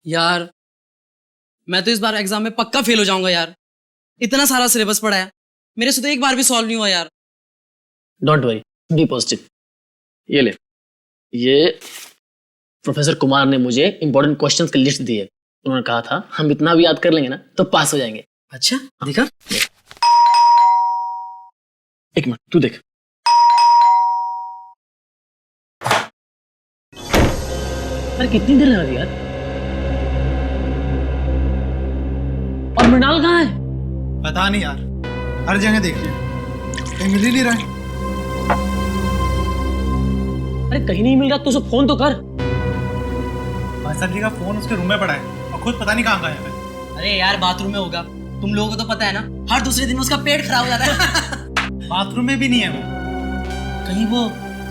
यार मैं तो इस बार एग्जाम में पक्का फेल हो जाऊंगा यार। इतना सारा सिलेबस पढ़ा है, मेरे से तो एक बार भी सॉल्व नहीं हुआ यार। Don't worry, be positive. ये ले, ये प्रोफेसर कुमार ने मुझे इंपॉर्टेंट क्वेश्चंस की लिस्ट दी है। उन्होंने कहा था हम इतना भी याद कर लेंगे ना तो पास हो जाएंगे। अच्छा देखा? एक मिनट तू देख। अरे कितनी देर लगा दी यार। और मृणाल कहाँ है? पता नहीं यार, हर जगह देख लिया, कहीं मिल ही नहीं रहा है। अरे कहीं नहीं मिल रहा तो उसे फोन तो कर। भाई साहब जी का फोन उसके रूम में पड़ा है और खुद पता नहीं कहाँ गायब है। अरे यार बाथरूम में होगा, तुम लोगों को तो पता है ना, हर दूसरे दिन उसका पेट खराब हो जाता है। बाथरूम में भी नहीं है वो। कहीं वो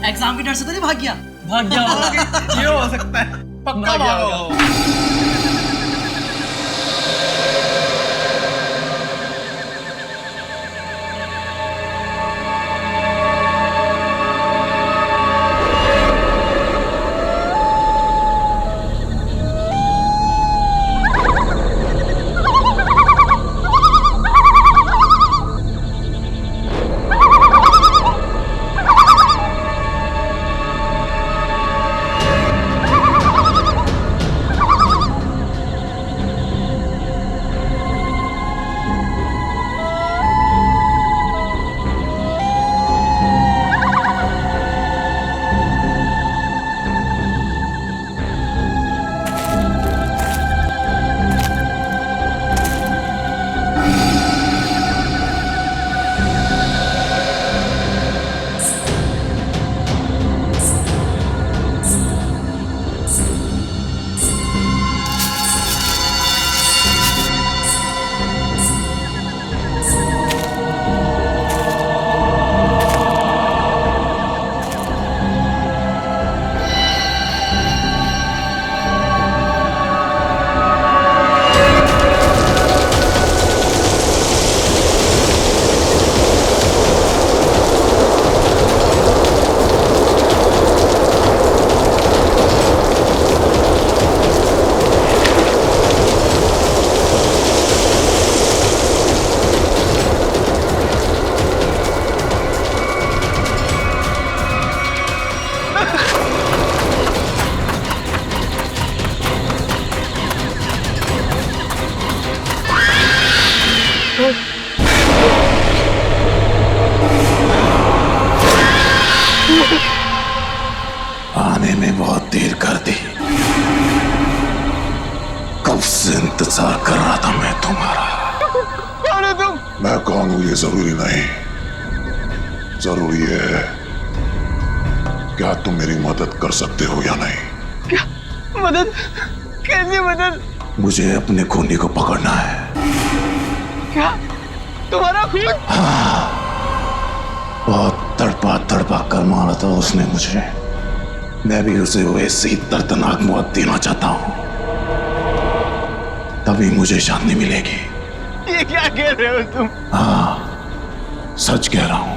एग्जाम के डर से तो नहीं भाग गया? भाग गया होगा। ये हो सकता है, पक्का भाग गया भागा होगा। होगा। आने में बहुत देर कर दी। कब से इंतजार कर रहा था मैं तुम्हारा। कौन है तुम? मैं कौन हूं ये जरूरी नहीं, जरूरी है क्या तुम मेरी मदद कर सकते हो या नहीं। क्या मदद? कैसी मदद? मुझे अपने खूनी को पकड़ना है। क्या तुम्हारा खून? बहुत तड़पा तड़पा कर मारा था उसने मुझे। मैं भी उसे वैसे ही दर्दनाक मौत देना चाहता हूं, तभी मुझे शांति मिलेगी। ये क्या कह रहे हो तुम? हाँ सच कह रहा हूं।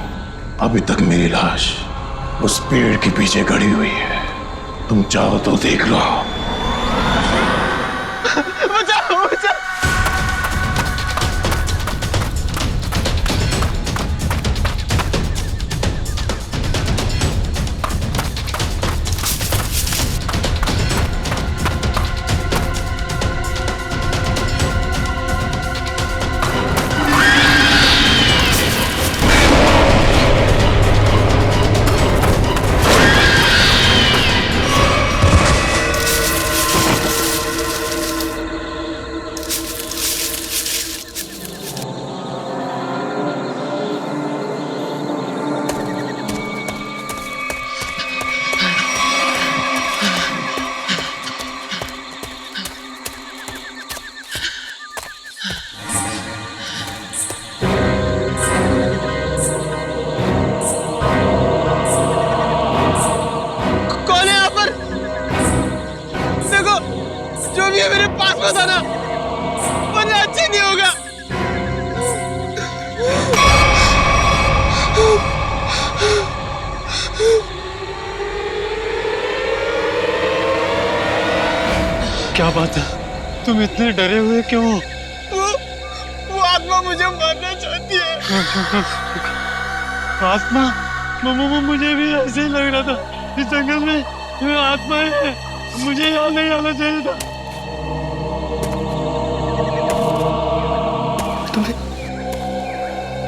अभी तक मेरी लाश उस पेड़ के पीछे गड़ी हुई है, तुम चाहो तो देख लो। बचाओ बचाओ। रोका था ना, वरना अच्छा नहीं होगा। क्या बात है, तुम इतने डरे हुए क्यों? वो आत्मा मुझे मारना चाहती है। आत्मा? मुझे भी ऐसे ही लग रहा था, इस जंगल में आत्माएं हैं, मुझे यहाँ नहीं आना चाहिए था।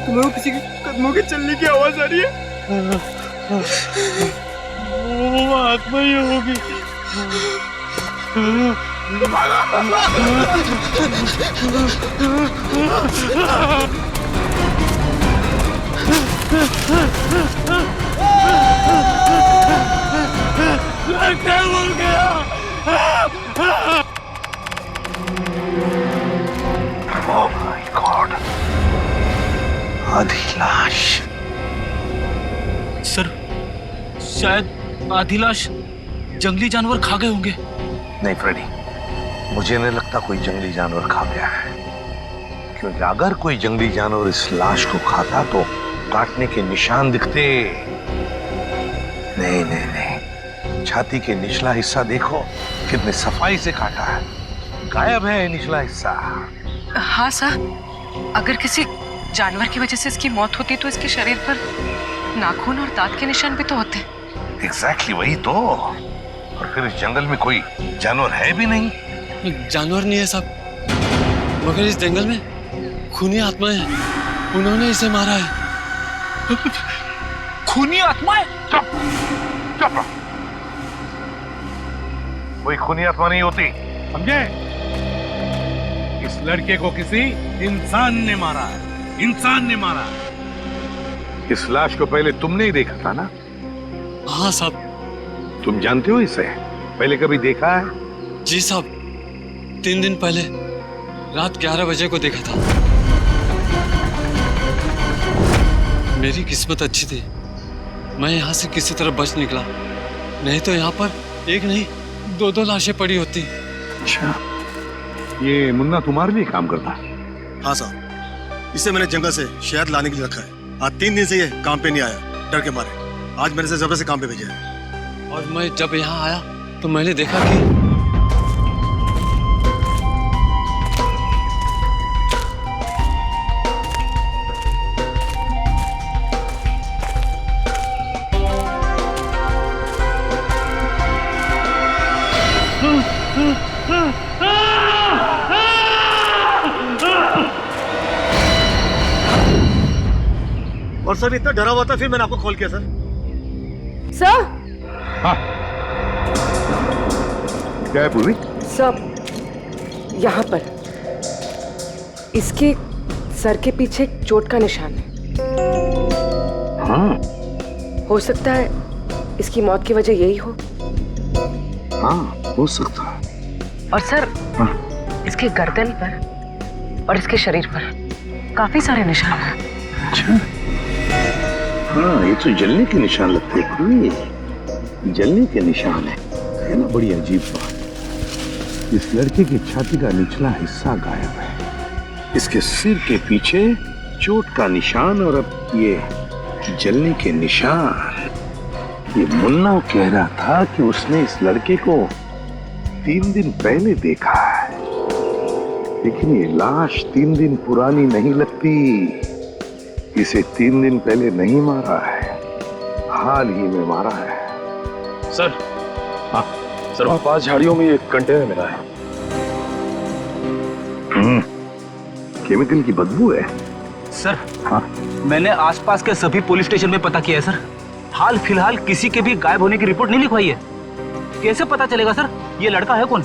तुम्हें किसी के कदमों के चलने की आवाज आ रही है। वो आत्मा ही होगी। क्या हो गया? Oh my God! आधी लाश। सर, शायद आधी लाश जंगली जानवर खा गए होंगे। नहीं फ्रेडी, मुझे नहीं लगता कोई जंगली जानवर खा गया है, क्योंकि अगर कोई जंगली जानवर इस लाश को खाता तो काटने के निशान दिखते। नहीं नहीं नहीं, छाती के निचला हिस्सा देखो, कितने सफाई से काटा है, गायब है निचला हिस्सा। हाँ सर, अगर किसी जानवर की वजह से इसकी मौत होती तो इसके शरीर पर नाखून और दांत के निशान भी तो होते। एग्जैक्टली वही तो। और फिर इस जंगल में कोई जानवर है भी नहीं। जानवर नहीं है साहब, मगर इस जंगल में खूनी आत्माएं हैं, उन्होंने इसे मारा है। खूनी आत्माएं? चुप चुप, कोई खूनी आत्मा नहीं होती, समझे? इस लड़के को किसी इंसान ने मारा है, इंसान ने मारा है। इस लाश को पहले तुमने ही देखा था ना? हाँ साहब। तुम जानते हो इसे? पहले कभी देखा है? जी साहब, 3 दिन पहले रात 11 बजे को देखा था। मेरी किस्मत अच्छी थी, मैं यहाँ से किसी तरह बच निकला, नहीं तो यहाँ पर एक नहीं 2 लाशें पड़ी होती। अच्छा, ये मुन्ना तुम्हारे लिए काम करता? हाँ साहब, इसे मैंने जंगल से शहद लाने के लिए रखा है। आज 3 दिन से ये काम पे नहीं आया, डर के मारे। आज मैंने इसे जबरदस्ती काम पे भेजा है। और मैं जब यहाँ आया तो मैंने देखा कि और सर इतना डरा हुआ था, फिर मैंने आपको कॉल किया सर। सर, क्या है पूर्वी? सर, यहाँ पर इसके सर के पीछे एक चोट का निशान है। हाँ हो सकता है इसकी मौत की वजह यही हो। हाँ, हो सकता है। और सर, इसके गर्दन पर और इसके शरीर पर काफी सारे निशान हैं। अच्छा, हाँ, ये तो जलने के निशान लगते हैं पूर्वी, जलने के निशान है ना? बड़ी अजीब बात। इस लड़के की छाती का निचला हिस्सा गायब है, इसके सिर के पीछे चोट का निशान, और अब ये जलने के निशान। ये मुन्ना कह रहा था कि उसने इस लड़के को 3 दिन पहले देखा है, लेकिन ये लाश 3 दिन पुरानी नहीं लगती। इसे 3 दिन पहले नहीं मारा है, हाल ही में मारा है। सर, हाँ सर, वहाँ 5 झाड़ियों में एक कंटेनर मिला है। केमिकल की बदबू है सर। हाँ, मैंने आसपास के सभी पुलिस स्टेशन में पता किया है सर, हाल फिलहाल किसी के भी गायब होने की रिपोर्ट नहीं लिखवाई है। कैसे पता चलेगा सर ये लड़का है कौन?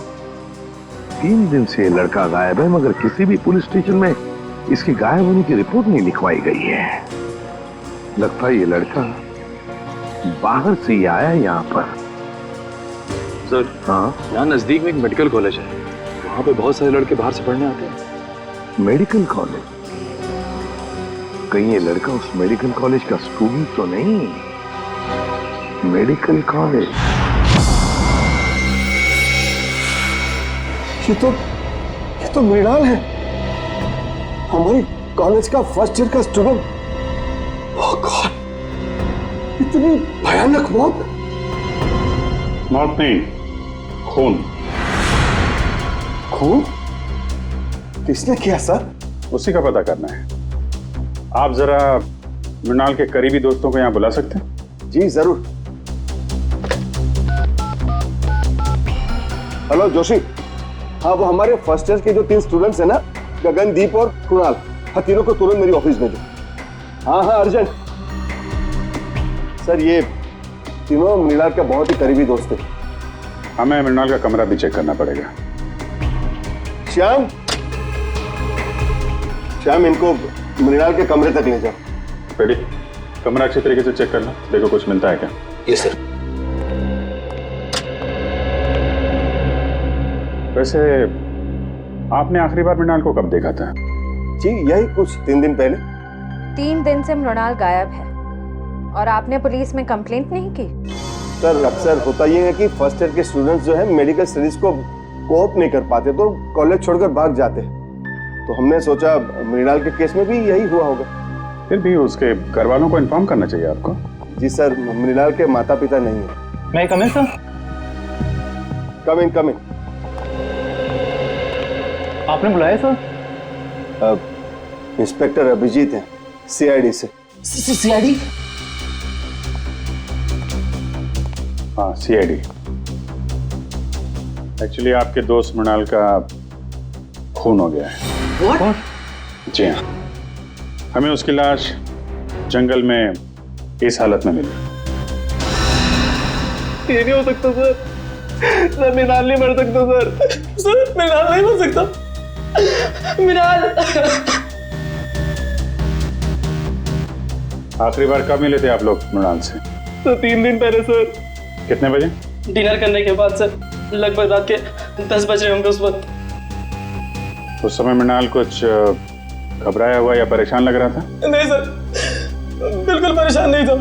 3 दिन से लड़का गायब है, मगर किसी भी पुलिस स्टेशन में इसकी गायब होने की रिपोर्ट नहीं लिखवाई गई है। लगता है ये लड़का बाहर से ही आया यहाँ पर। सर, हाँ, यहाँ नजदीक में एक मेडिकल कॉलेज है, वहाँ पे बहुत सारे लड़के बाहर से पढ़ने आते हैं। Medical college? कहीं ये लड़का उस मेडिकल कॉलेज का स्टूडेंट तो नहीं? मेडिकल कॉलेज, तो मृणाल है, हमारी कॉलेज का फर्स्ट ईयर का स्टूडेंट। ओह गॉड, इतनी भयानक मौत। मौत नहीं, खून। खून? किसने किया सर? उसी का पता करना है। आप जरा मृणाल के करीबी दोस्तों को यहाँ बुला सकते हैं? जी जरूर। हेलो जोशी। हाँ, वो हमारे फर्स्ट ईयर के जो 3 स्टूडेंट्स हैं ना, गगनदीप और कुणाल, हाँ तीनों को तुरंत मेरी ऑफिस भेजो। हाँ हाँ अर्जेंट। सर ये तीनों मृणाल के बहुत ही करीबी दोस्त थे। हमें मृणाल का कमरा भी चेक करना पड़ेगा। श्याम, श्याम इनको मृणाल के कमरे तक ले जाओ। बेटी, कमरा अच्छी तरीके से चेक करना, देखो कुछ मिलता है क्या। Yes sir. वैसे आपने आखिरी बार मृणाल को कब देखा था? जी यही कुछ 3 दिन पहले। 3 दिन से मृणाल गायब है और आपने पुलिस में कंप्लेंट नहीं की? सर अक्सर होता यह है कि फर्स्ट ईयर के स्टूडेंट्स जो है मेडिकल स्टडीज को कोप नहीं कर पाते तो कॉलेज छोड़कर भाग जाते हैं, तो हमने सोचा मृणाल के केस में भी यही हुआ होगा। फिर भी उसके घर वालों को इन्फॉर्म करना चाहिए आपको। जी सर, मृणाल के माता पिता नहीं है। मैं कम इन सर? कम इन, कम इन। आपने बुलाया सर? इंस्पेक्टर अभिजीत हैं, सीआईडी से। सीआईडी? हाँ सीआईडी। एक्चुअली आपके दोस्त मृणाल का खून हो गया है। What? जी हाँ, हमें उसकी लाश जंगल में इस हालत में मिली। ये नहीं हो सकता सर। सर मृणाल नहीं मर सकता सर। सर मृणाल नहीं मर सकता। मृणाल। आखिरी बार कब मिले थे आप लोग मृणाल से? तो 3 दिन पहले सर। कितने बजे? डिनर करने के बाद सर, लगभग रात के 10 बज रहे होंगे उस वक्त। उस समय मृणाल कुछ घबराया हुआ या परेशान लग रहा था? नहीं सर, बिल्कुल परेशान नहीं था।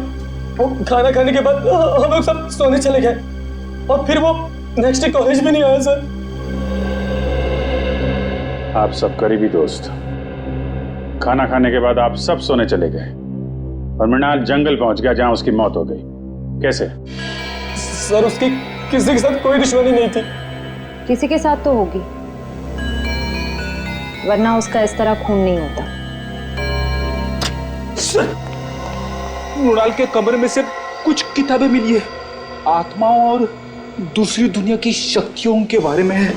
वो खाना खाने के बाद हम लोग सब सोने चले गए और फिर वो नेक्स्ट डे कॉलेज भी नहीं आया सर। आप सब करीबी दोस्त, खाना खाने के बाद आप सब सोने चले गए और मृणाल जंगल पहुंच गया जहां उसकी मौत हो गई। कैसे? सर उसकी किसी के साथ कोई दुश्मनी नहीं थी। किसी के साथ तो होगी, वरना उसका इस तरह खून नहीं होता। मृणाल के कमरे में से कुछ किताबें मिली है, आत्माओं और दूसरी दुनिया की शक्तियों के बारे में है।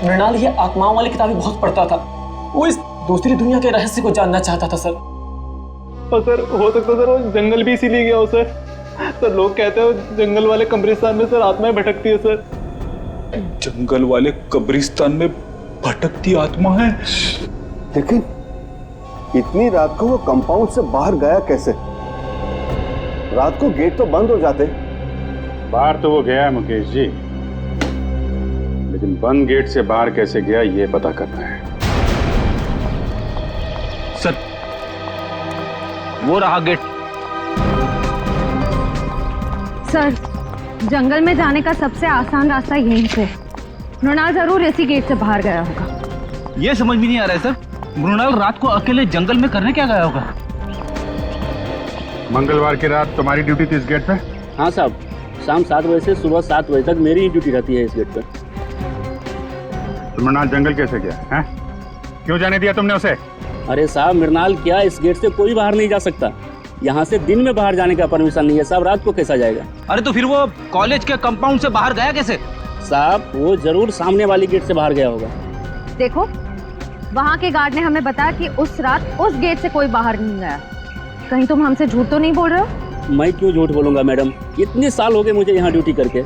मृणाल ये आत्माओं वाली किताबें बहुत पढ़ता था। वो इस दूसरी दुनिया के रहस्य को जानना चाहता था सर। और सर हो सकता सर वो जंगल भी इसीलिए गया हो सर। सर लोग कहते हैं जंगल वाले कब्रिस्तान में सर आत्माएं भटकती है सर। जंगल वाले कब्रिस्तान में भटकती आत्मा है। लेकिन इतनी रात को वो कंपाउंड से बाहर गया कैसे? रात को गेट तो बंद हो जाते। बाहर तो वो गया है मुकेश जी, लेकिन बंद गेट से बाहर कैसे गया ये पता करना है। सर वो रहा गेट। सर जंगल में जाने का सबसे आसान रास्ता यहीं से। मृणाल जरूर इसी गेट से बाहर गया होगा। ये समझ में नहीं आ रहा है सर, मृणाल रात को अकेले जंगल में करने क्या गया होगा? मंगलवार की रात तुम्हारी ड्यूटी थी इस गेट पे? हाँ साहब, शाम 7 बजे से सुबह 7 बजे तक मेरी ही ड्यूटी रहती है इस गेट पर। तो मृणाल जंगल कैसे गया है? क्यों जाने दिया तुमने उसे? अरे साहब मृणाल क्या, इस गेट से कोई बाहर नहीं जा सकता। यहाँ से दिन में बाहर जाने का परमिशन नहीं है साहब, रात को कैसा जाएगा? अरे तो फिर वो कॉलेज के कंपाउंड से बाहर गया कैसे? साहब वो जरूर सामने वाली गेट से बाहर गया होगा। देखो वहाँ के गार्ड ने हमें बताया कि उस रात उस गेट से कोई बाहर नहीं गया। कहीं तुम हमसे झूठ तो नहीं बोल रहे हो? मैं क्यों झूठ बोलूंगा मैडम, इतने साल हो गए मुझे यहाँ ड्यूटी करके।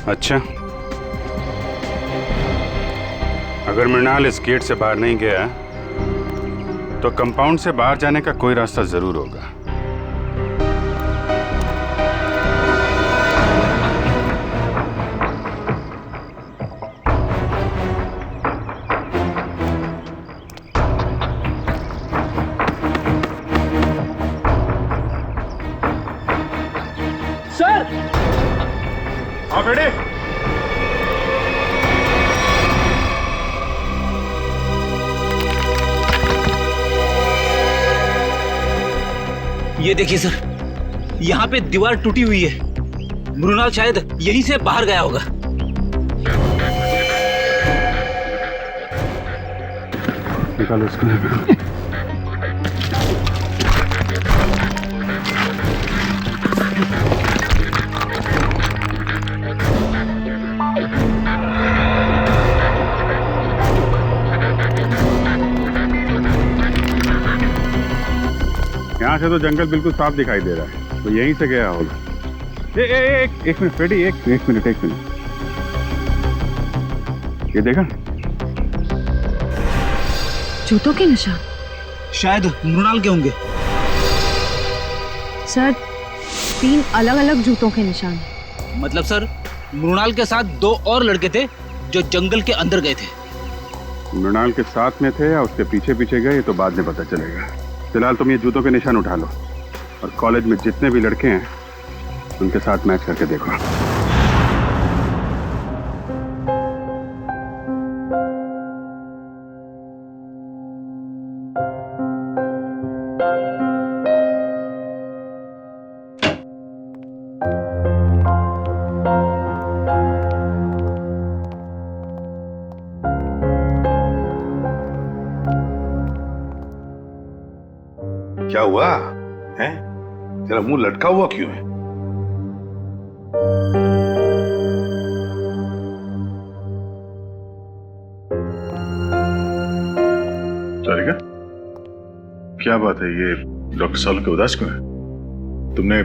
अच्छा, अगर मृणाल इस गेट से बाहर नहीं गया तो कंपाउंड से बाहर जाने का कोई रास्ता जरूर होगा। सर आप रेडी? ये देखिए सर, यहाँ पे दीवार टूटी हुई है। मृणाल शायद यहीं से बाहर गया होगा। निकालो इसको। यहाँ से तो जंगल बिल्कुल साफ दिखाई दे रहा है, तो यहीं से गया होगा। एक मिनट फ्रेडी, एक मिनट। ये देखा? जूतों के निशान। शायद मृणाल के होंगे। सर 3 अलग अलग जूतों के निशान। मतलब सर, मृणाल के साथ 2 और लड़के थे जो जंगल के अंदर गए थे। मृणाल के साथ में थे या उसके पीछे पीछे गए, ये तो बाद में पता चलेगा। फिलहाल तुम ये जूतों के निशान उठा लो और कॉलेज में जितने भी लड़के हैं उनके साथ मैच करके देखो। क्या हुआ है? तेरा मुंह लटका हुआ क्यों है? सारिका, क्या बात है? ये डॉक्टर सालू के उदास क्यों है? तुमने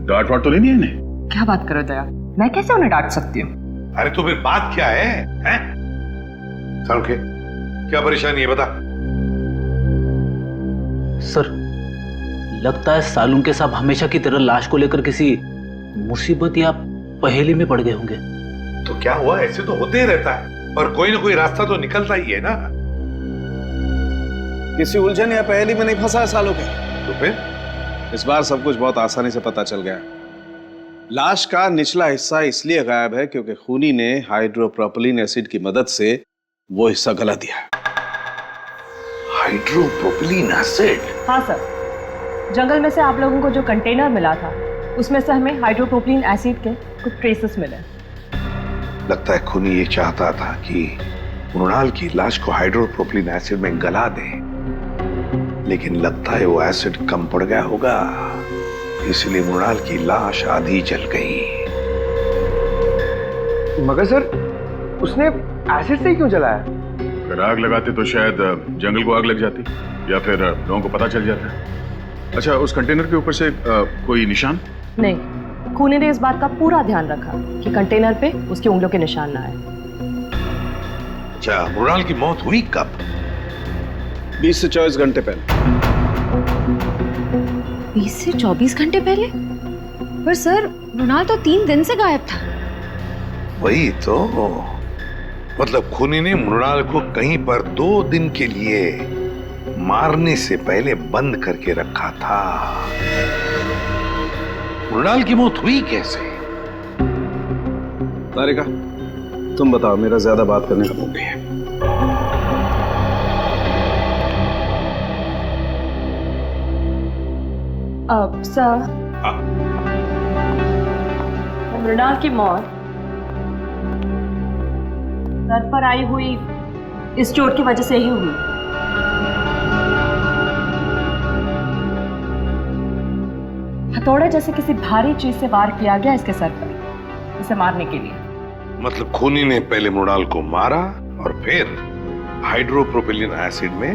डांट वाट तो नहीं दिया इन्हें? क्या बात करो दया, मैं कैसे उन्हें डांट सकती हूँ? अरे तो फिर बात क्या है? हैं? सालू क्या परेशानी है, बता। सर, लगता है सालून के साहब हमेशा की तरह लाश को लेकर किसी मुसीबत या पहेली में पड़ गए होंगे। तो क्या हुआ? ऐसे तो होते ही रहता है, और कोई ना कोई रास्ता तो निकलता ही है ना। किसी उलझन या पहेली में नहीं फंसा है सालों के। तो फिर इस बार सब कुछ बहुत आसानी से पता चल गया। लाश का निचला हिस्सा इसलिए गायब है क्योंकि खूनी ने हाइड्रोप्रोपिलीन एसिड की मदद से वो हिस्सा गला दिया। हाइड्रोप्रोपिलीन एसिड? हाँ सर, जंगल में से आप लोगों को जो कंटेनर मिला था उसमें से हमें हाइड्रोप्रोपिलीन एसिड के कुछ ट्रेसेस मिले। लगता है खूनी ये चाहता था कि मृणाल की लाश को हाइड्रोप्रोपिलीन एसिड में गला दे, लेकिन लगता है वो एसिड कम पड़ गया होगा, इसलिए मृणाल की लाश आधी जल गई। मगर सर, उसने एसिड से क्यों जलाया? अगर आग लगाते तो शायद जंगल को आग लग जाती, या फिर लोगों को पता चल जाता। अच्छा, उस कंटेनर के ऊपर से कोई निशान? नहीं, खूनी ने इस बात का पूरा ध्यान रखा कि कंटेनर पे उसकी उंगलियों के निशान ना आए। अच्छा, मृणाल की मौत हुई कब? 20 से 24 घंटे पहले। 20 से 24 घंटे पहले? पर सर, मृणाल तो 3 दिन से गायब था। वही तो, मतलब खूनी ने मृणाल को कहीं पर 2 दिन के लिए मारने से पहले बंद करके रखा था। मृणाल की मौत हुई कैसे? तारिका, तुम बताओ, मेरा ज्यादा बात करने का मौका है। सर, मृणाल की मौत सर पर आई हुई इस चोट की वजह से ही हुई। हथौड़े जैसे किसी भारी चीज से वार किया गया इसके सर पर, इसे मारने के लिए। मतलब खूनी ने पहले मृणाल को मारा और फिर हाइड्रोप्रोपिलीन एसिड में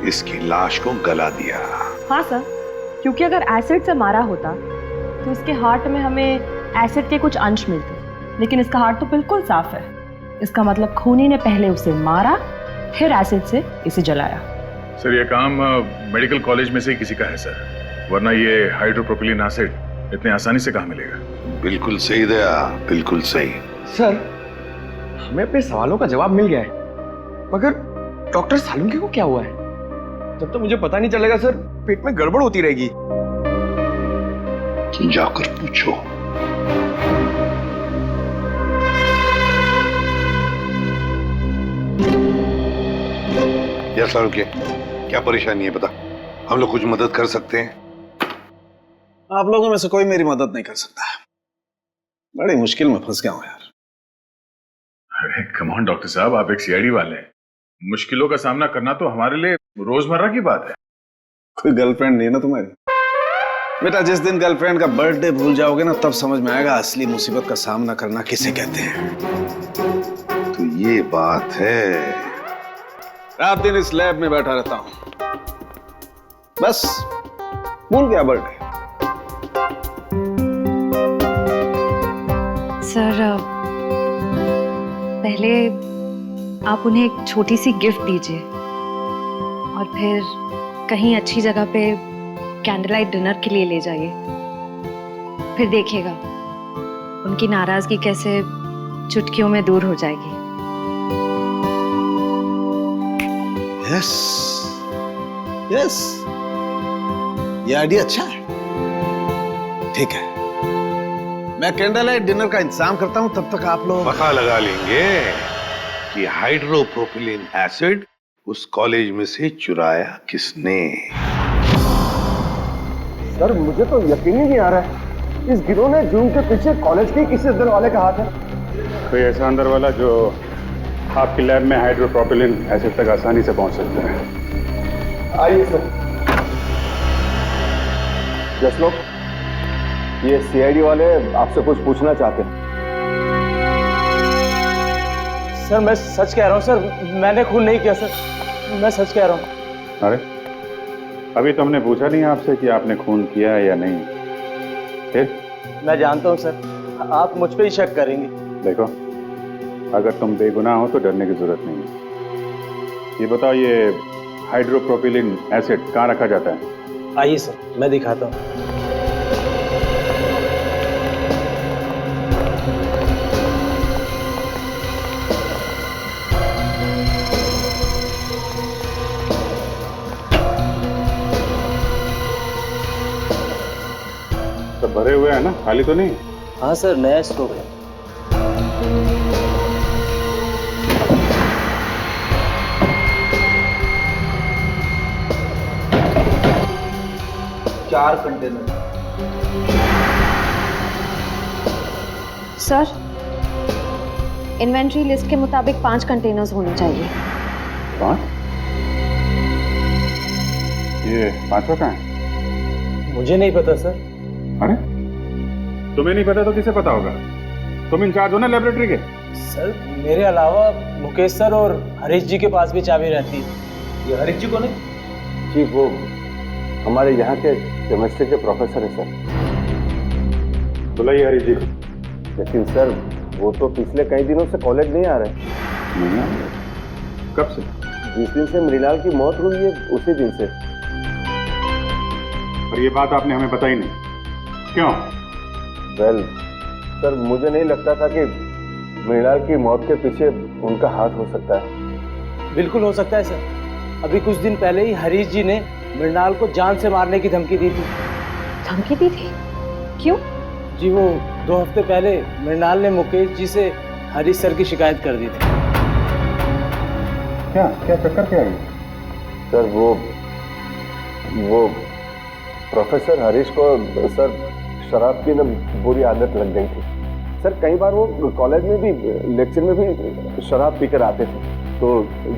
इसकी लाश को गला दिया। हाँ सर, क्योंकि अगर एसिड से मारा होता तो इसके हार्ट में हमें एसिड के कुछ अंश मिलते, लेकिन इसका हार्ट तो बिल्कुल साफ है। इसका मतलब खूनी ने पहले उसे मारा, फिर एसिड से इसे जलाया। सर, ये काम मेडिकल कॉलेज में से ही किसी का है सर, वरना ये हाइड्रोप्रोपिलीन एसिड इतने आसानी से कहाँ मिलेगा? बिल्कुल सही दया, बिल्कुल सही। सर, हमें अपने सवालों का जवाब मिल गया है, मगर डॉक्टर सालुंके को क्या हुआ है? जब तक मुझे पता नहीं चलेगा सर, पेट में गड़बड़ होती रहेगी। जाकर पूछो। यस आरुके, क्या परेशानी है बता, हम लोग कुछ मदद कर सकते हैं? आप लोगों में से कोई मेरी मदद नहीं कर सकता। बड़ी मुश्किल में फंस गया हूं यार। अरे कम ऑन डॉक्टर साहब, आप एक सीआईडी वाले हैं, मुश्किलों का सामना करना तो हमारे लिए रोजमर्रा की बात है। कोई गर्लफ्रेंड नहीं है ना तुम्हारी? बेटा, जिस दिन गर्लफ्रेंड का बर्थडे भूल जाओगे ना, तब समझ में आएगा असली मुसीबत का सामना करना किसे कहते हैं। तो ये बात है। रात दिन इस लैब में बैठा रहता हूं, बस भूल गया बर्थडे। सर, पहले आप उन्हें एक छोटी सी गिफ्ट दीजिए और फिर कहीं अच्छी जगह पे कैंडल लाइट डिनर के लिए ले जाइए। फिर देखिएगा उनकी नाराजगी कैसे चुटकियों में दूर हो जाएगी। यस यस, ये आइडिया अच्छा है। ठीक है, मैं कैंडल लाइट डिनर का इंतजाम करता हूं, तब तक आप लोग पता लगा लेंगे कि हाइड्रोप्रोपिलीन एसिड उस कॉलेज में से चुराया किसने। सर, मुझे तो यकीन ही नहीं आ रहा है, इस गिरोह ने जूम के पीछे कॉलेज के किसी अंदर वाले का हाथ है। कोई ऐसा अंदर वाला जो आपकी लैब में हाइड्रोप्रोपिलीन एसिड तक आसानी से पहुंच सकता है। आइए सर। जसलोक, ये सीआईडी वाले आपसे कुछ पूछना चाहते हैं। सर, मैं सच कह रहा हूँ सर, मैंने खून नहीं किया सर, मैं सच कह रहा हूँ। अरे अभी तो हमने पूछा नहीं आपसे कि आपने खून किया है या नहीं। फिर मैं जानता हूँ सर, आप मुझ पे ही शक करेंगे। देखो, अगर तुम बेगुनाह हो तो डरने की जरूरत नहीं है। ये बताओ, ये हाइड्रोप्रोपिलीन एसिड कहाँ रखा जाता है? आइए सर, मैं दिखाता हूँ। सब भरे हुए हैं ना, खाली तो नहीं? हाँ सर, नया स्टॉक है। चार कंटेनर। सर, इन्वेंट्री लिस्ट के मुताबिक 5 कंटेनर्स होने चाहिए। 5? ये 5वां कहाँ है? मुझे नहीं पता सर। अरे तुम्हें नहीं पता तो किसे पता होगा? तुम इंचार्ज हो ना लेबोरेटरी के। सर, मेरे अलावा मुकेश सर और हरीश जी के पास भी चाबी रहती है। ये हरीश जी कौन है? जी, वो हमारे यहाँ के केमिस्ट्री के प्रोफेसर है सर। बुलाइए हरीश जी। लेकिन सर, वो तो पिछले कई दिनों से कॉलेज नहीं आ रहे। नहीं आ रहे? कब से? जिस दिन से मृणाल की मौत हुई है उसी दिन से। और ये बात आपने हमें बताई नहीं, क्यों? वेल सर, मुझे नहीं लगता था कि मृणाल की मौत के पीछे उनका हाथ हो सकता है। बिल्कुल हो सकता है सर। अभी कुछ दिन पहले ही हरीश जी ने मृणाल को जान से मारने की धमकी दी थी। धमकी दी थी? क्यों? जी, वो 2 हफ्ते पहले मृणाल ने मुकेश जी से हरीश सर की शिकायत कर दी थी। क्या चक्कर क्या है? सर, वो प्रोफेसर हरीश को सर शराब की ना बुरी आदत लग गई थी। सर, कई बार वो कॉलेज में भी, लेक्चर में भी शराब पीकर आते थे। तो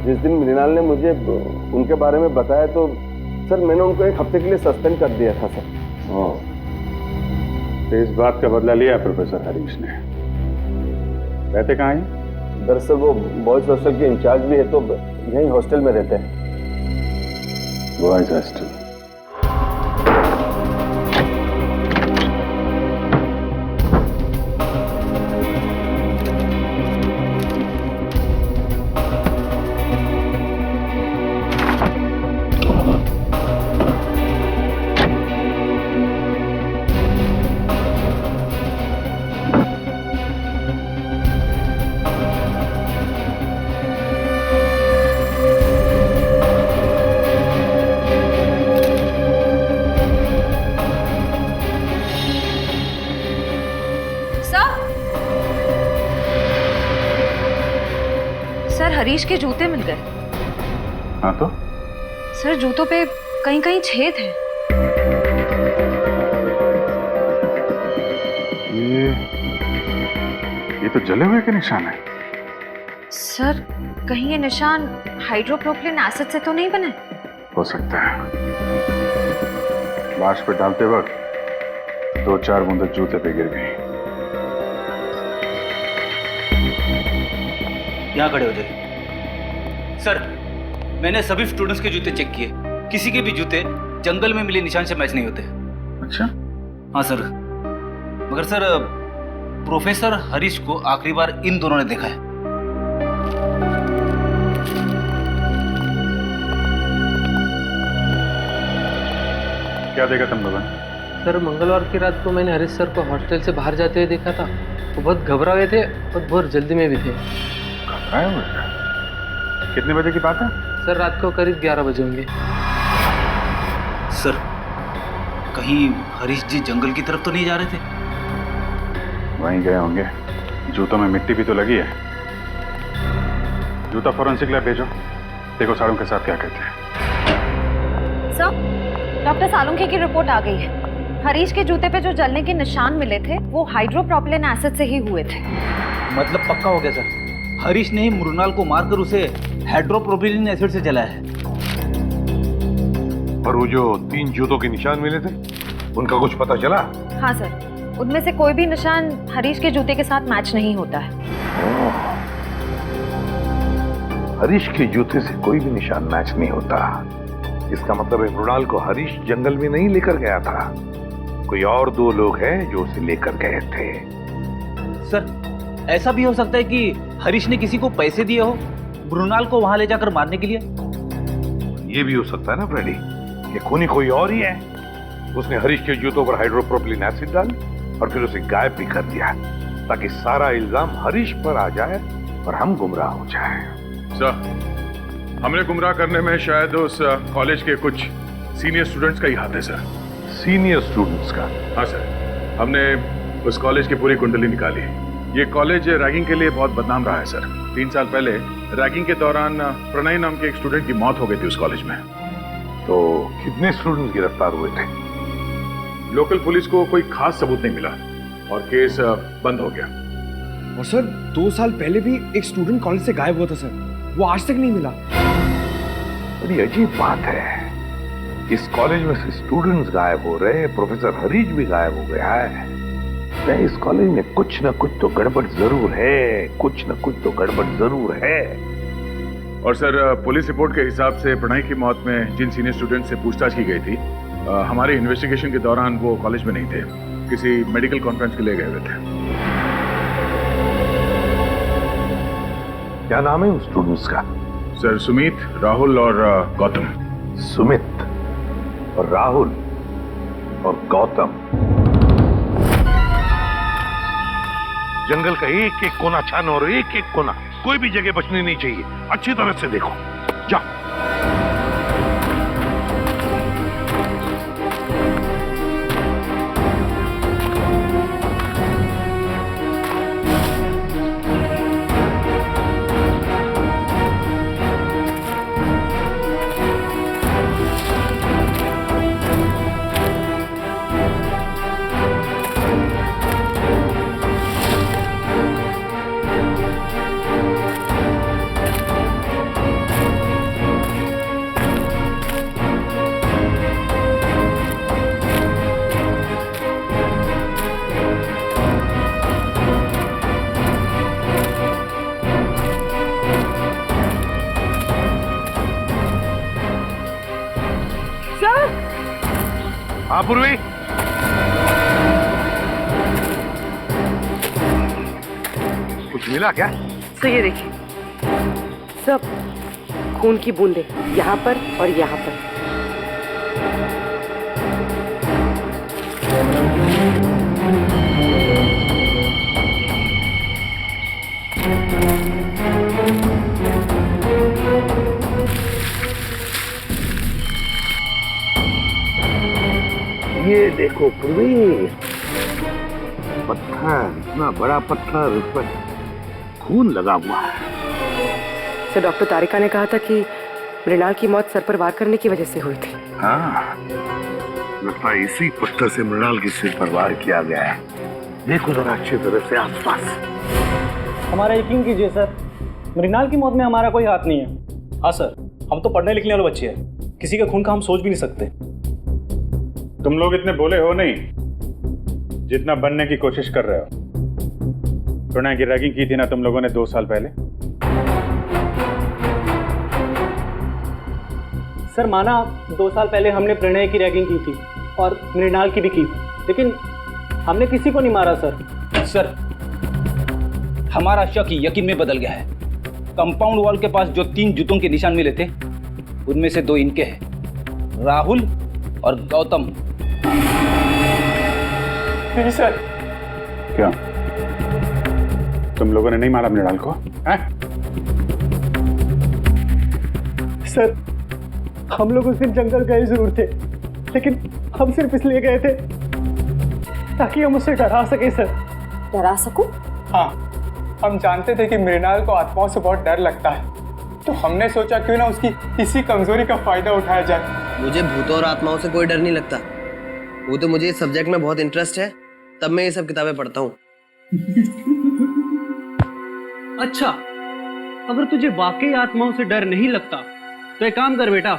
जिस दिन मृणाल ने मुझे उनके बारे में बताया तो सर मैंने उनको 1 हफ्ते के लिए सस्पेंड कर दिया था सर। तो इस बात का बदला लिया प्रोफेसर हरीश ने। रहते कहाँ हैं? दरअसल वो बॉयज हॉस्टल के इंचार्ज भी है, तो यही हॉस्टल में रहते हैं। Boys hostel. हरीश के जूते मिल गए। हाँ तो सर जूतों पे कहीं कहीं छेद है। ये तो जले हुए के निशान है। सर कहीं ये निशान हाइड्रोप्रोपिलीन एसिड से तो नहीं बने? हो सकता है। लाश पे डालते वक्त 2-4 बूंदें जूते पे गिर गई। यहाँ खड़े हो जाइए। सर, मैंने सभी स्टूडेंट्स के जूते चेक किए, किसी के भी जूते जंगल में मिले निशान से मैच नहीं होते। अच्छा? हाँ सर, मगर सर प्रोफेसर हरीश को आखिरी बार इन दोनों ने देखा है। क्या देखा तुम लोगों? सर मंगलवार की रात को मैंने हरीश सर को हॉस्टल से बाहर जाते हुए देखा था। वो बहुत घबरा हुए थे और बहुत जल्दी में भी थे। घबराए हुए थे? कितने बजे की बात है? सर रात को करीब 11 बजे होंगे। सर कहीं हरीश जी जंगल की तरफ तो नहीं जा रहे थे? वहीं गए होंगे। जूतों में मिट्टी भी तो लगी है। जूता फॉरेंसिक लैब भेजो, देखो साड़ू के साथ क्या कहते हैं। सर डॉक्टर सालुंखे की रिपोर्ट आ गई है। हरीश के जूते पे जो जलने के निशान मिले थे वो हाइड्रोप्रोपिलीन एसिड से ही हुए थे। मतलब पक्का हो गया सर, हरीश ने ही मृणाल को मारकर उसे हाइड्रोप्रोपिलीन एसिड से जलाया है। और वो जो 3 जूतों के निशान मिले थे उनका कुछ पता चला? हाँ सर, उनमें से कोई भी निशान हरीश के जूते के साथ मैच नहीं होता है। हरीश के जूते से कोई भी निशान मैच नहीं होता। इसका मतलब है मृणाल को हरीश जंगल में नहीं लेकर गया था, कोई और 2 लोग हैं जो उसे लेकर गए थे। सर ऐसा भी हो सकता है कि हरीश ने किसी को पैसे दिए हो मृणाल को वहां ले जाकर मारने के लिए। ये भी हो सकता है ना फ्रेडी, कि खूनी कोई और ही है। उसने हरीश के जूतों पर हाइड्रोप्रोपिलीन एसिड डाल और फिर उसे गायब भी कर दिया, ताकि सारा इल्जाम हरीश पर आ जाए और हम गुमराह हो जाए। सर, हमने गुमराह करने में शायद उस कॉलेज के कुछ सीनियर स्टूडेंट्स का ही हाथ है सर। सीनियर स्टूडेंट्स का? हाँ सर, हमने उस कॉलेज की पूरी कुंडली निकाली। ये कॉलेज रैगिंग के लिए बहुत बदनाम रहा है सर। 3 साल पहले रैगिंग के दौरान प्रणय नाम के एक स्टूडेंट की मौत हो गई थी उस कॉलेज में। तो कितने स्टूडेंट्स गिरफ्तार हुए थे? लोकल पुलिस को कोई खास सबूत नहीं मिला और केस बंद हो गया। और सर 2 साल पहले भी एक स्टूडेंट कॉलेज से गायब हुआ था सर, वो आज तक नहीं मिला। बड़ी अजीब बात है, इस कॉलेज में से स्टूडेंट्स गायब हो रहे हैं, प्रोफेसर हरीश भी गायब हो गया है। इस कॉलेज में कुछ न कुछ तो गड़बड़ जरूर है, कुछ न कुछ तो गड़बड़ जरूर है। और सर पुलिस रिपोर्ट के हिसाब से प्रणय की मौत में जिन सीनियर स्टूडेंट से पूछताछ की गई थी, हमारे इन्वेस्टिगेशन के दौरान वो कॉलेज में नहीं थे, किसी मेडिकल कॉन्फ्रेंस के लिए गए हुए थे। क्या नाम है उन स्टूडेंट्स का? सर सुमित, राहुल और गौतम। सुमित और राहुल और गौतम। जंगल का एक एक कोना छानो और एक एक कोना, कोई भी जगह बचनी नहीं चाहिए। अच्छी तरह से देखो, जाओ। हाँ पूर्वी, कुछ मिला क्या? सर ये देखिए, सब खून की बूंदें यहाँ पर और यहाँ पर। ये देखो पूर्वी, पत्थर, इतना बड़ा पत्थर, उस पर खून लगा हुआ है। सर डॉक्टर तारिका ने कहा था कि मृणाल की मौत सर पर वार करने की वजह से हुई थी। हाँ, लगता है इसी पत्थर से मृणाल के सिर पर वार किया गया है। देखो जरा अच्छी तरह से आसपास। हमारा यकीन कीजिए सर, मृणाल की मौत में हमारा कोई हाथ नहीं है। हाँ सर, हम तो पढ़ने लिखने वाले बच्चे हैं, किसी के खून का हम सोच भी नहीं सकते। तुम लोग इतने भोले हो नहीं जितना बनने की कोशिश कर रहे हो। प्रणय की रैगिंग की थी ना तुम लोगों ने 2 साल पहले। सर माना 2 साल पहले हमने प्रणय की रैगिंग की थी और मृणाल की भी की, लेकिन हमने किसी को नहीं मारा सर। सर, हमारा शक यकीन में बदल गया है। कंपाउंड वॉल के पास जो 3 जूतों के निशान मिले थे उनमें से 2 इनके हैं, राहुल और गौतम। नहीं सर। क्या तुम लोगों ने नहीं मारा मृणाल को? सर, हम लोग उस दिन जंगल गए जरूर थे, लेकिन हम सिर्फ इसलिए गए थे ताकि हम उसे डरा सके सर। डरा सकूं? हाँ, हम जानते थे कि मृणाल को आत्माओं से बहुत डर लगता है, तो हमने सोचा क्यों ना उसकी इसी कमजोरी का फायदा उठाया जाए। मुझे भूतों और आत्माओं से कोई डर नहीं लगता। वो तो मुझे इस सब्जेक्ट में बहुत इंटरेस्ट है, तब मैं ये सब किताबें पढ़ता हूँ। अच्छा, अगर तुझे वाकई आत्माओं से डर नहीं लगता तो एक काम कर बेटा,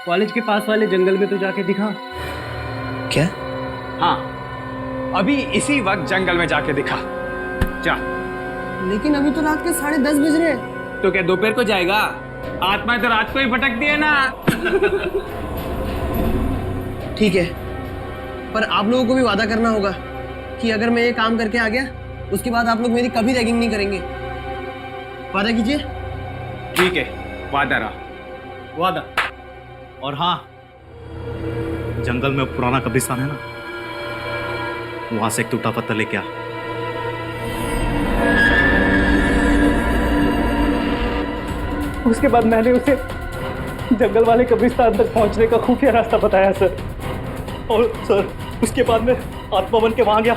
कॉलेज के पास वाले जंगल में तो जाके दिखा। क्या? हाँ, अभी इसी वक्त जंगल में जाके दिखा जा। लेकिन अभी तो रात के 10:30 बज रहे हैं। तो क्या दोपहर को जाएगा? आत्मा तो रात को ही भटकती है ना। ठीक है, पर आप लोगों को भी वादा करना होगा कि अगर मैं ये काम करके आ गया उसके बाद आप लोग मेरी कभी रैगिंग नहीं करेंगे। वादा कीजिए। ठीक है, वादा रहा। वादा। और हाँ, जंगल में पुराना कब्रिस्तान है ना, वहां से एक टूटा पत्थर लेके आ। उसके बाद मैंने उसे जंगल वाले कब्रिस्तान तक पहुंचने का खुफिया रास्ता बताया सर, और सर उसके बाद मैं आत्मा बन के वहां गया।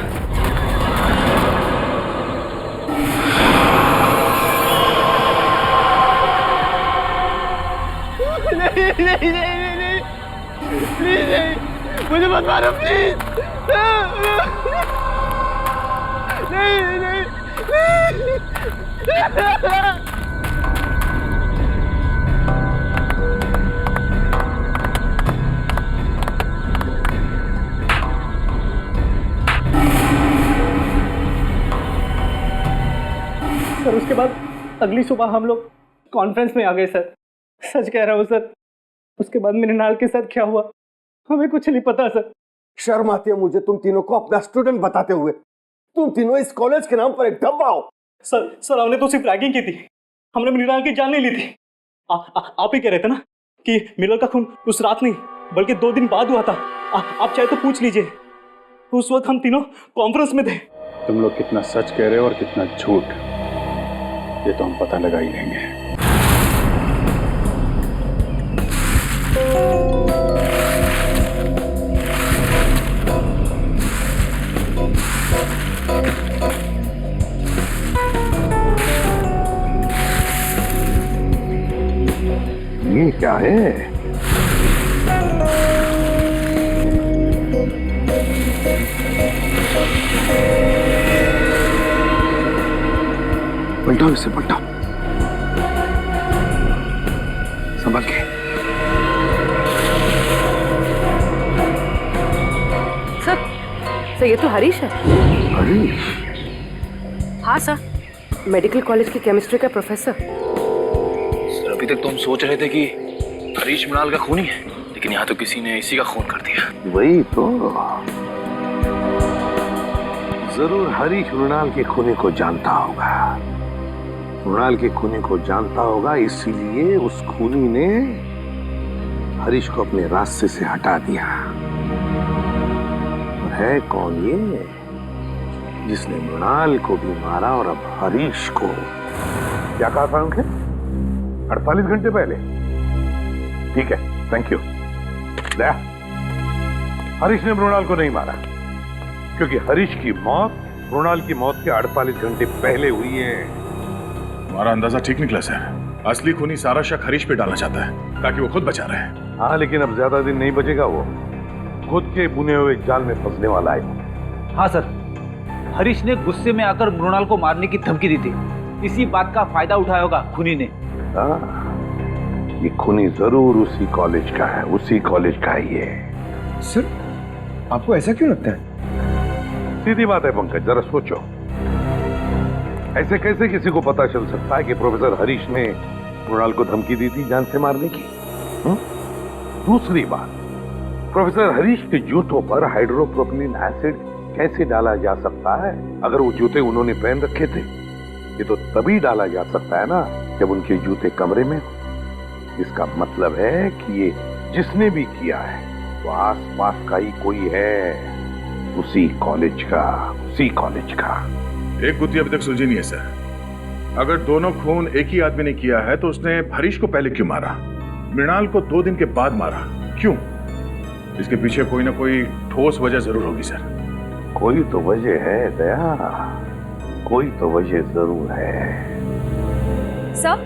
नहीं नहीं नहीं नहीं प्लीज नहीं, मुझे मत मारो प्लीज। नहीं नहीं सर उसके बाद अगली सुबह हम लोग कॉन्फ्रेंस में आ गए सर। सच कह रहा हूँ सर, उसके बाद मृणाल के साथ क्या हुआ हमें कुछ नहीं पता सर। शर्म आती है मुझे तुम तीनों को अपना स्टूडेंट बताते हुए। तुम तीनों इस कॉलेज के नाम पर एक धब्बा हो। सर हमने तो सिर्फ रैगिंग की थी, हमने मृणाल की जान नहीं ली थी। आप ही कह रहे थे ना कि मृणाल का खून उस रात नहीं बल्कि 2 दिन बाद हुआ था। आप चाहे तो पूछ लीजिए, उस वक्त हम तीनों कॉन्फ्रेंस में थे। तुम लोग कितना सच कह रहे हो और कितना झूठ, ये तो हम पता लगा ही लेंगे। ये क्या है? पलटाओ इसे, पलटाओ संभल के। सर ये तो हरीश है। हरीश? हाँ सर, मेडिकल कॉलेज की केमिस्ट्री का प्रोफेसर। सर अभी तक तो हम सोच रहे थे कि हरीश मृणाल का खूनी है, लेकिन यहाँ तो किसी ने इसी का खून कर दिया। वही तो, जरूर हरीश मृणाल के खूनी को जानता होगा। मृणाल के खूनी को जानता होगा, इसीलिए उस खूनी ने हरीश को अपने रास्ते से हटा दिया। और है कौन ये जिसने मृणाल को भी मारा और अब हरीश को? क्या कहा था उनके? 48 घंटे पहले? ठीक है, थैंक यू। हरीश ने मृणाल को नहीं मारा, क्योंकि हरीश की मौत मृणाल की मौत के 48 घंटे पहले हुई है। हमारा अंदाजा ठीक निकला सर। असली खूनी सारा शक हरीश पे डालना चाहता है ताकि वो खुद बचा रहे। हाँ, लेकिन अब ज्यादा दिन नहीं बचेगा वो। खुद के बुने हुए जाल में फंसने वाला है। हाँ सर, हरीश ने गुस्से में आकर मृणाल को मारने की धमकी दी थी। इसी बात का फायदा उठाया होगा खूनी ने। हाँ, ये खूनी जरूर उसी कॉलेज का है, उसी कॉलेज का है ये। सर, आपको ऐसा क्यों लगता है? सीधी बात है पंकज, जरा सोचो। ऐसे कैसे किसी को पता चल सकता है कि प्रोफेसर हरीश ने मृणाल को धमकी दी थी जान से मारने की? दूसरी बात, प्रोफेसर हरीश के जूतों पर हाइड्रोप्रोपिलीन एसिड कैसे डाला जा सकता है? अगर वो जूते उन्होंने पहन रखे थे, ये तो तभी डाला जा सकता है ना जब उनके जूते कमरे में हो। इसका मतलब है कि ये जिसने भी किया है वो आसपास का ही कोई है, उसी कॉलेज का, उसी कॉलेज का। एक गुत्थी अभी तक सुलझी नहीं है सर। अगर दोनों खून एक ही आदमी ने किया है तो उसने हरीश को पहले क्यों मारा, मृणाल को 2 दिन के बाद मारा क्यों? इसके पीछे कोई ना कोई ठोस वजह जरूर होगी सर। कोई तो वजह है दया, कोई तो वजह जरूर है। सर,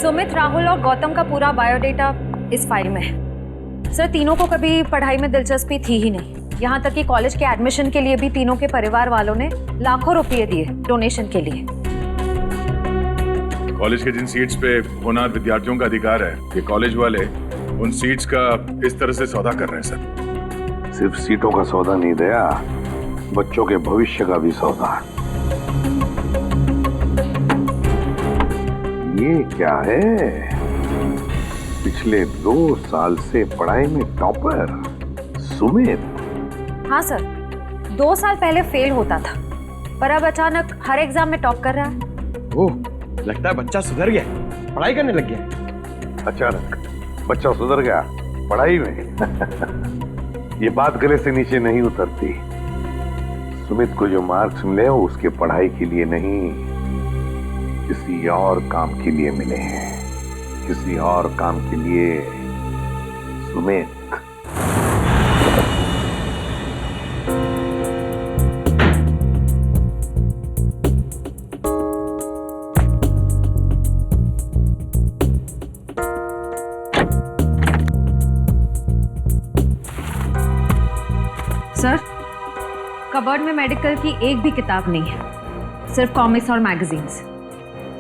सुमित, राहुल और गौतम का पूरा बायोडेटा इस फाइल में है। सर, तीनों को कभी पढ़ाई में दिलचस्पी थी ही नहीं। यहाँ तक कि कॉलेज के एडमिशन के लिए भी तीनों के परिवार वालों ने लाखों रुपए दिए डोनेशन के लिए। कॉलेज के जिन सीट्स पे होनहार विद्यार्थियों का अधिकार है, ये कॉलेज वाले उन सीट्स का इस तरह से सौदा कर रहे हैं सर। सिर्फ सीटों का सौदा नहीं दया, बच्चों के भविष्य का भी सौदा। ये क्या है? पिछले 2 साल से पढ़ाई में टॉपर सुमित। हाँ सर, 2 साल पहले फेल होता था, पर अब अचानक हर एग्जाम में टॉप कर रहा है। ओह, लगता है बच्चा सुधर गया, पढ़ाई करने लग गया। अचानक बच्चा सुधर गया पढ़ाई में? ये बात गले से नीचे नहीं उतरती। सुमित को जो मार्क्स मिले वो उसके पढ़ाई के लिए नहीं, किसी और काम के लिए मिले हैं, किसी और काम के लिए। सुमित, सर, कबर्ड में मेडिकल की एक भी किताब नहीं है, सिर्फ कॉमिक्स और मैगजीन्स।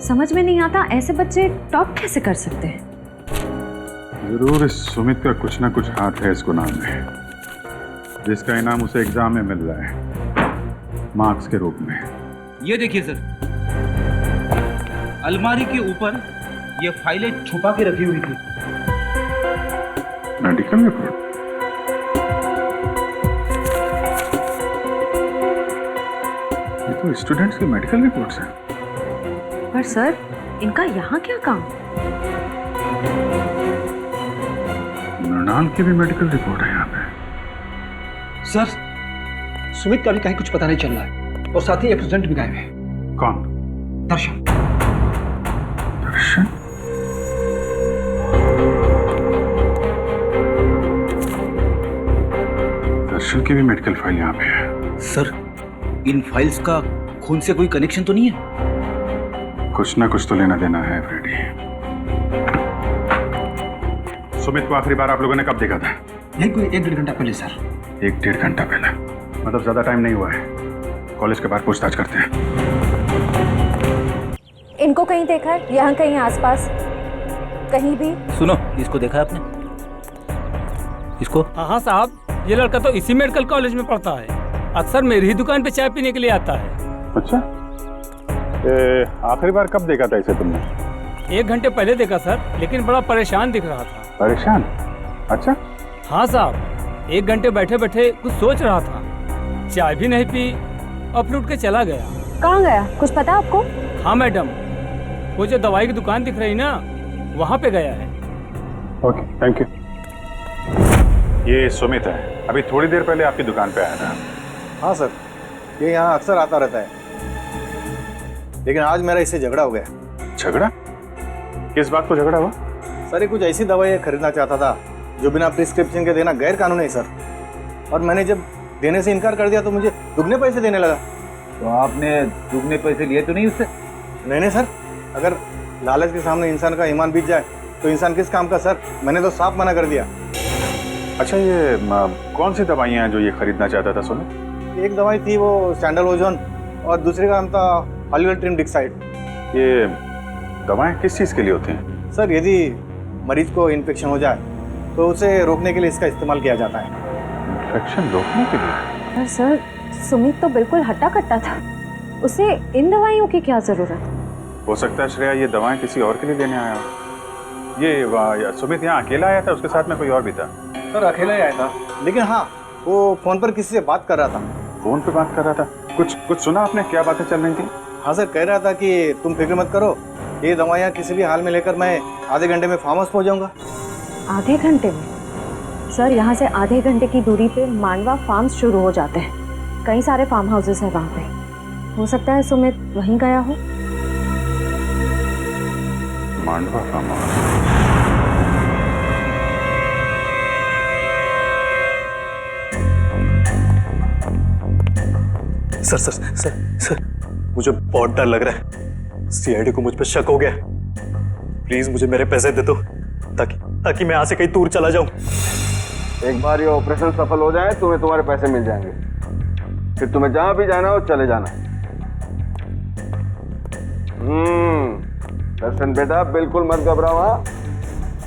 समझ में नहीं आता ऐसे बच्चे टॉप कैसे कर सकते हैं। जरूर इस सुमित का कुछ ना कुछ हाथ है इसको नाम में, जिसका इनाम उसे एग्जाम में मिल रहा है मार्क्स के रूप में। ये देखिए सर, अलमारी के ऊपर ये फाइलें छुपा के रखी हुई थी। Medical report? ये तो स्टूडेंट्स की मेडिकल रिपोर्ट्स हैं। पर सर, इनका यहाँ क्या काम? मृणाल की भी मेडिकल रिपोर्ट है यहाँ पे। सर, सुमित का भी कहीं कुछ पता नहीं चल रहा है, और साथ ही एक स्टूडेंट भी गायब है। कौन? दर्शन। दर्शन? दर्शन की भी मेडिकल फाइल यहाँ पे है। सर, इन फाइल्स का खून से कोई कनेक्शन तो नहीं है? कुछ ना कुछ तो लेना देना है फ्रेडी। सुमित को आखिरी बार आप लोगों ने कब देखा था? नहीं, कोई 1-1.5 घंटा पहले सर। 1-1.5 घंटा पहले? मतलब ज्यादा टाइम नहीं हुआ है। कॉलेज के बाहर पूछताछ करते हैं। इनको कहीं देखा है? यहाँ कहीं आसपास कहीं भी? सुनो, इसको देखा है आपने? इसको? हाँ साहब, ये लड़का तो इसी मेडिकल कॉलेज में पढ़ता है। अक्सर मेरी ही दुकान पे चाय पीने के लिए आता है। अच्छा, आखिरी बार कब देखा था इसे तुमने? 1 घंटे पहले देखा सर, लेकिन बड़ा परेशान दिख रहा था। परेशान? अच्छा। हाँ साहब, 1 घंटे बैठे बैठे कुछ सोच रहा था, चाय भी नहीं पी और लौट के चला गया। कहाँ गया, कुछ पता आपको? हाँ मैडम, वो जो दवाई की दुकान दिख रही ना, वहाँ पे गया है। Okay, thank you. ये सुमित है, अभी थोड़ी देर पहले आपकी दुकान पे आया था। हाँ सर, ये यहाँ अक्सर आता रहता है, लेकिन आज मेरा इससे झगड़ा हो गया। झगड़ा? किस बात को झगड़ा हुआ? सर, ये कुछ ऐसी दवाई खरीदना चाहता था जो बिना प्रिस्क्रिप्शन के देना गैर कानूनी है सर, और मैंने जब देने से इनकार कर दिया तो मुझे दुगने पैसे देने लगा। तो आपने दुगने पैसे लिए तो नहीं उससे? नहीं सर, अगर लालच के सामने इंसान का ईमान बीत जाए तो इंसान किस काम का सर? मैंने तो साफ मना कर दिया। अच्छा, ये कौन सी दवाइयाँ हैं जो ये खरीदना चाहता था सुमित? एक दवाई थी वो सैंडल ओजोन और दूसरे का नाम था हॉलीवुड डिक्साइड। ये दवाएं किस चीज़ के लिए होती हैं? सर, यदि मरीज को इन्फेक्शन हो जाए तो उसे रोकने के लिए इसका इस्तेमाल किया जाता है। इन्फेक्शन रोकने के लिए? पर सर, सुमित तो बिल्कुल हट्टा कट्टा था, उसे इन दवाइयों की क्या जरूरत? हो सकता है श्रेया ये दवाएं किसी और के लिए लेने आया हो। ये सुमित यहाँ अकेला आया था, उसके साथ में कोई और भी था? सर, अकेला ही आया था, लेकिन हाँ, वो फोन पर किसी से बात कर रहा था। फोन पे बात कर रहा था? कुछ सुना आपने? क्या बातें चल रही थी? हाँ सर, कह रहा था कि तुम फिक्र मत करो, ये दवाइयाँ किसी भी हाल में लेकर मैं आधे घंटे में फार्म हाउस पहुँच जाऊँगा। आधे घंटे में? सर, यहाँ से आधे घंटे की दूरी पे मांडवा फार्म्स शुरू हो जाते हैं। कई सारे फार्म हाउसेस हैं वहाँ पे। हो सकता है सुमित वहीं गया हो। Mandwa farm house? Sir sir sir sir, मुझे बहुत डर लग रहा है। सीआईडी को मुझ पर शक हो गया। प्लीज मुझे मेरे पैसे दे दो ताकि मैं यहाँ से कहीं दूर चला जाऊं। एक बार ये ऑपरेशन सफल हो जाए तुम्हें तुम्हारे पैसे मिल जाएंगे, फिर तुम्हें जहां भी जाना हो चले जाना। दर्शन बेटा, बिल्कुल मत घबराओ। हाँ,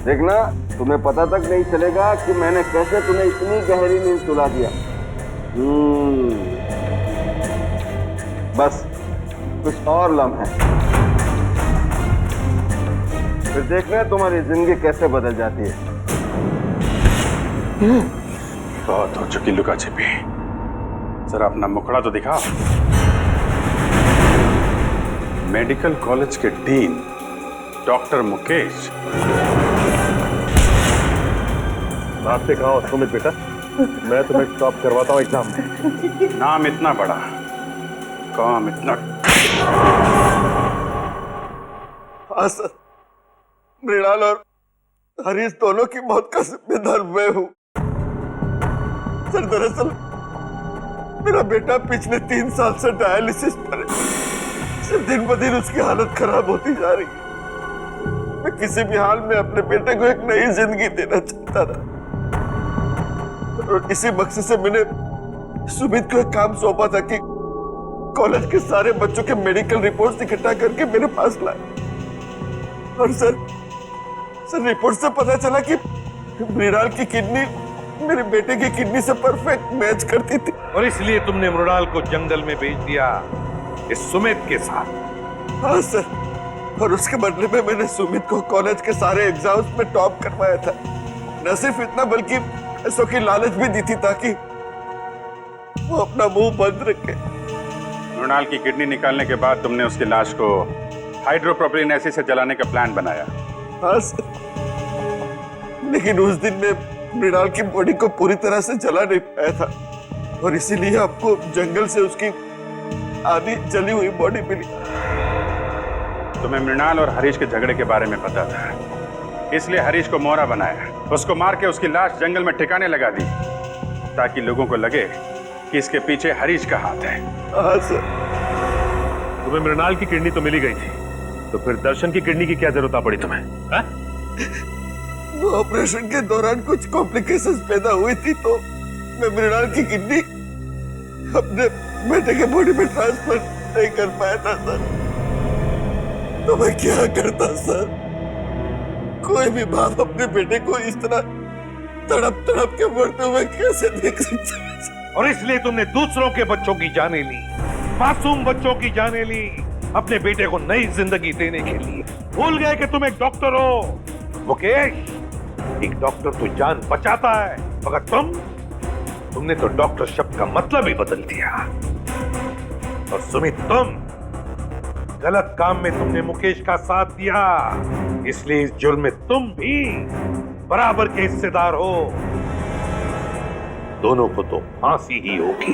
देखना तुम्हें पता तक नहीं चलेगा कि मैंने कैसे तुम्हें इतनी गहरी नींद सुला दिया। बस कुछ और लम्हे, फिर देखना तुम्हारी जिंदगी कैसे बदल जाती है। बहुत हो चुकी लुका छिपी, जरा अपना मुखड़ा तो दिखाओ। मेडिकल कॉलेज के डीन डॉक्टर मुकेश। बात से कहा सुमित बेटा, मैं तुम्हें टॉप करवाता हूँ एग्जाम में। नाम इतना बड़ा, काम इतना। हाँ सर, मृणाल और हरीश दोनों की मौत का जिम्मेदार मैं हूँ। सर, दरअसल मेरा बेटा पिछले 3 साल से डायलिसिस पर है। सिर्फ दिन ब दिन उसकी हालत खराब होती जा रही है। मैं किसी भी हाल में अपने बेटे को एक नई जिंदगी देना चाहता था, और इसी मकसद से मैंने सुमित को एक काम सौंपा था कि कॉलेज के सारे बच्चों के मेडिकल रिपोर्ट्स इकट्ठा करके मेरे पास लाए। और सर रिपोर्ट से पता चला कि मृणाल की किडनी मेरे बेटे की किडनी से परफेक्ट मैच करती थी। और इसलिए तुमने मृणाल को जंगल में भेज दिया इस सुमित के साथ? हाँ सर, और उसके बदले में मैंने सुमित को कॉलेज के सारे एग्जाम्स में टॉप करवाया था। न सिर्फ इतना बल्कि पैसों की लालच भी दी थी ताकि वो अपना मुंह बंद रखे। मृणाल की किडनी निकालने के बाद तुमने उसकी लाश को हाइड्रोप्रोपिलीन एसिड से जलाने का प्लान बनाया? हाँ सर, लेकिन उस दिन में मृणाल की बॉडी को पूरी तरह से जला नहीं पाया था, और इसीलिए आपको जंगल से उसकी आधी जली हुई बॉडी मिली। तुम्हें मृणाल और हरीश के झगड़े के बारे में पता था, इसलिए हरीश को मोहरा बनाया, उसको मार के उसकी लाश जंगल में ठिकाने लगा दी ताकि लोगों को लगे कि इसके पीछे हरीश का हाथ है। हाँ सर। तुम्हें मृणाल की किडनी तो मिली गई थी, तो फिर दर्शन की किडनी की क्या जरूरत पड़ी तुम्हें? वो ऑपरेशन के दौरान कुछ कॉम्प्लिकेशंस पैदा हुई थी, तो मैं मृणाल की किडनी अपने बेटे के बॉडी में ट्रांसफर नहीं कर पाया था सर। तो मैं क्या करता सर? कोई भी बाप अपने बेटे को इस तरह तड़प तड़प के मरते हुए कैसे देख सकता है? और इसलिए तुमने दूसरों के बच्चों की जानें ली, मासूम बच्चों की जानें ली, अपने बेटे को नई जिंदगी देने के लिए। भूल गए कि तुम एक डॉक्टर हो मुकेश। एक डॉक्टर तो जान बचाता है, मगर तुमने तो डॉक्टर शब्द का मतलब ही बदल दिया। और सुमित, तुम गलत काम में तुमने मुकेश का साथ दिया, इसलिए इस जुर्म में तुम भी बराबर के हिस्सेदार हो। दोनों को तो फांसी ही होगी।